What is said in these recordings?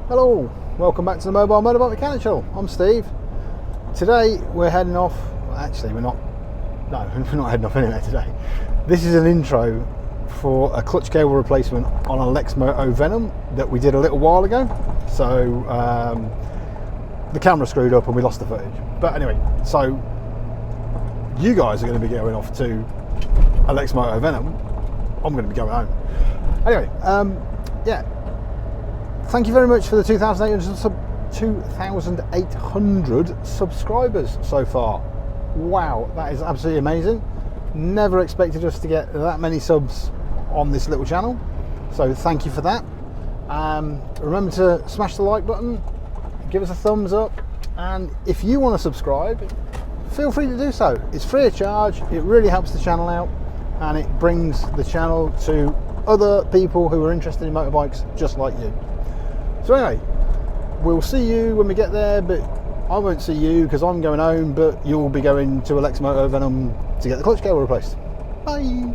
Hello, welcome back to the Mobile Motorbike Mechanic Channel. I'm Steve. Today we're heading off, actually we're not heading off anywhere today. This is an intro for a clutch cable replacement on a Lexmoto Venom that we did a little while ago. So the camera screwed up and we lost the footage. But anyway, so you guys are going to be going off to a Lexmoto Venom. I'm going to be going home. Anyway, yeah. Thank you very much for the 2,800 subscribers so far. Wow, that is absolutely amazing. Never expected us to get that many subs on this little channel. So thank you for that. Remember to smash the like button, give us a thumbs up, and if you want to subscribe, feel free to do so. It's free of charge, it really helps the channel out, and it brings the channel to other people who are interested in motorbikes just like you. So anyway, we'll see you when we get there, but I won't see you because I'm going home, but you'll be going to a Lexmoto Venom to get the clutch cable replaced. Bye!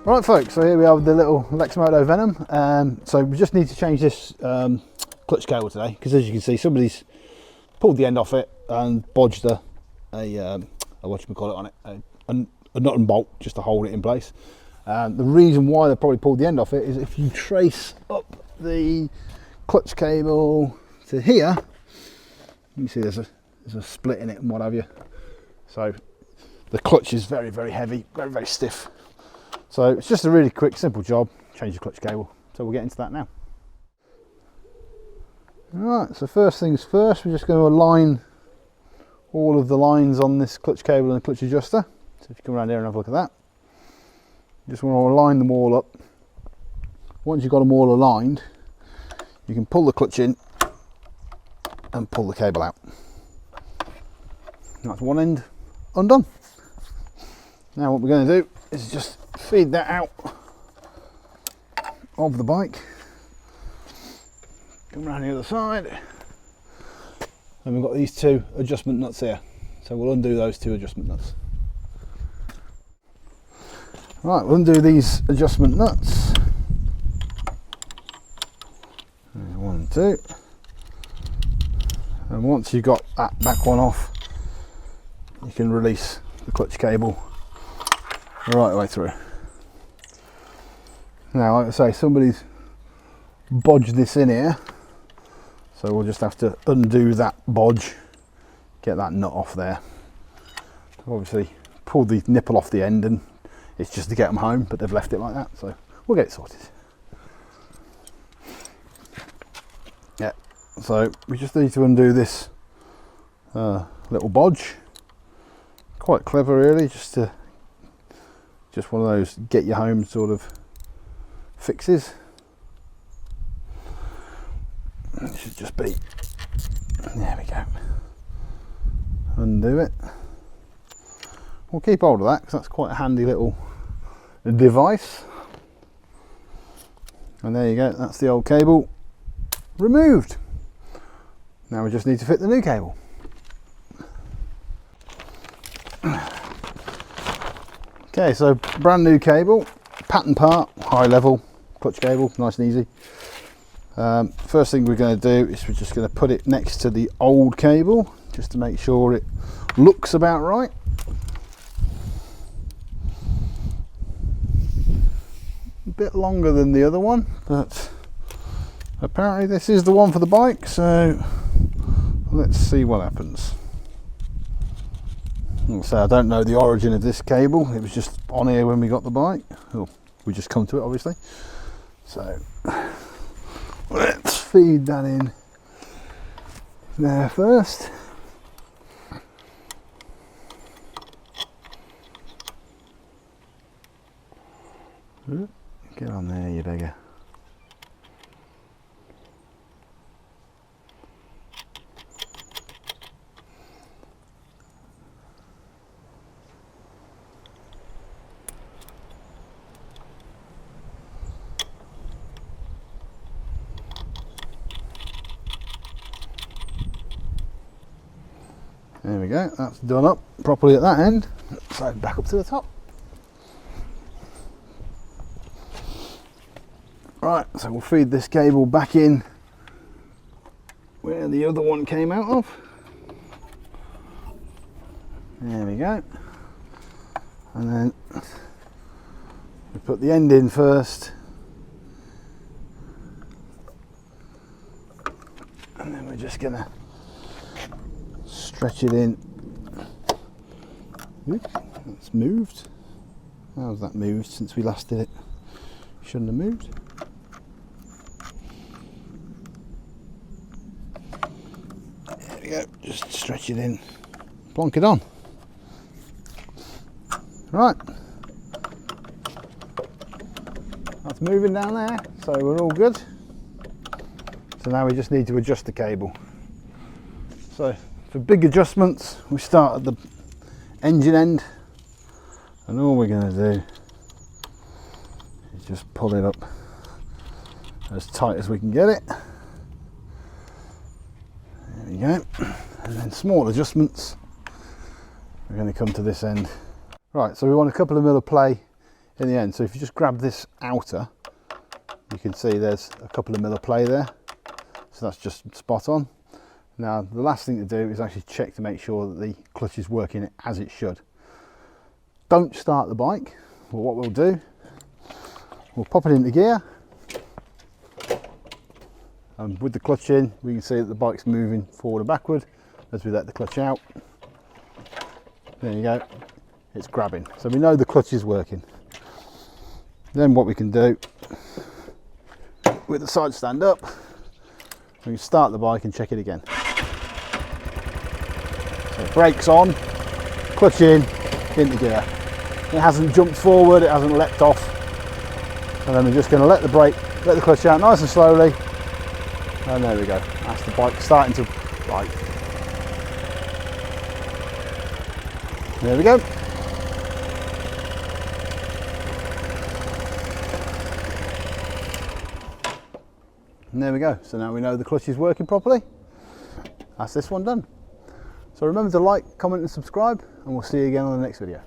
Right folks, so here we are with the little Lexmoto Venom. So we just need to change this clutch cable today, because as you can see somebody's pulled the end off it and bodged a whatchamacallit on it, a nut and bolt just to hold it in place. The reason why they probably pulled the end off it is if you trace up the clutch cable to here, you can see there's a split in it and what have you. So the clutch is very, very heavy, very, very stiff. So it's just a really quick, simple job, change the clutch cable. So we'll get into that now. Alright, so first things first, we're just going to align all of the lines on this clutch cable and clutch adjuster. So if you come around here and have a look at that. You just want to align them all up. Once you've got them all aligned, you can pull the clutch in and pull the cable out. That's one end undone. Now what we're going to do is just feed that out of the bike, come around the other side, and we've got these two adjustment nuts here, so we'll undo those two adjustment nuts. Right, we'll undo these adjustment nuts. There's one and two, and once you've got that back one off, you can release the clutch cable right the way through. Now, like I say, somebody's bodged this in here, so we'll just have to undo that bodge, get that nut off there. Obviously pull the nipple off the end, and it's just to get them home, but they've left it like that, so we'll get it sorted. Yeah, so we just need to undo this little bodge. Quite clever really, just one of those get you home sort of fixes. It should just be, there we go, undo it. We'll keep hold of that because that's quite a handy little device. And there you go, that's the old cable removed. Now we just need to fit the new cable. Okay, so brand new cable, pattern part, high level, clutch cable, nice and easy. First thing we're going to do is we're just going to put it next to the old cable, just to make sure it looks about right. A bit longer than the other one, but apparently this is the one for the bike, so let's see what happens. So I don't know the origin of this cable, it was just on here when we got the bike. Oh, we just come to it obviously. So let's feed that in there first. Get on there, you beggar. There we go, that's done up properly at that end. So back up to the top. Right, so we'll feed this cable back in where the other one came out of. There we go. And then we put the end in first. And then we're just gonna stretch it in. Oops, that's moved. How's that moved since we last did it? Shouldn't have moved. There we go, just stretch it in, plonk it on. Right, that's moving down there, so we're all good. So now we just need to adjust the cable. So for big adjustments, we start at the engine end, and all we're going to do is just pull it up as tight as we can get it. There we go. And then small adjustments, we're going to come to this end. Right, so we want a couple of mil of play in the end. So if you just grab this outer, you can see there's a couple of mil of play there. So that's just spot on. Now the last thing to do is actually check to make sure that the clutch is working as it should. Don't start the bike. Well, what we'll do, we'll pop it into gear, and with the clutch in we can see that the bike's moving forward and backward as we let the clutch out. There you go, it's grabbing, so we know the clutch is working. Then what we can do with the side stand up, we can start the bike and check it again. So brakes on, clutch in, into gear. It hasn't jumped forward, it hasn't leapt off. And then we're just going to let the clutch out nice and slowly. And there we go, that's the bike starting to bite. There we go. And there we go, so now we know the clutch is working properly. That's this one done. So remember to like, comment and subscribe, and we'll see you again on the next video.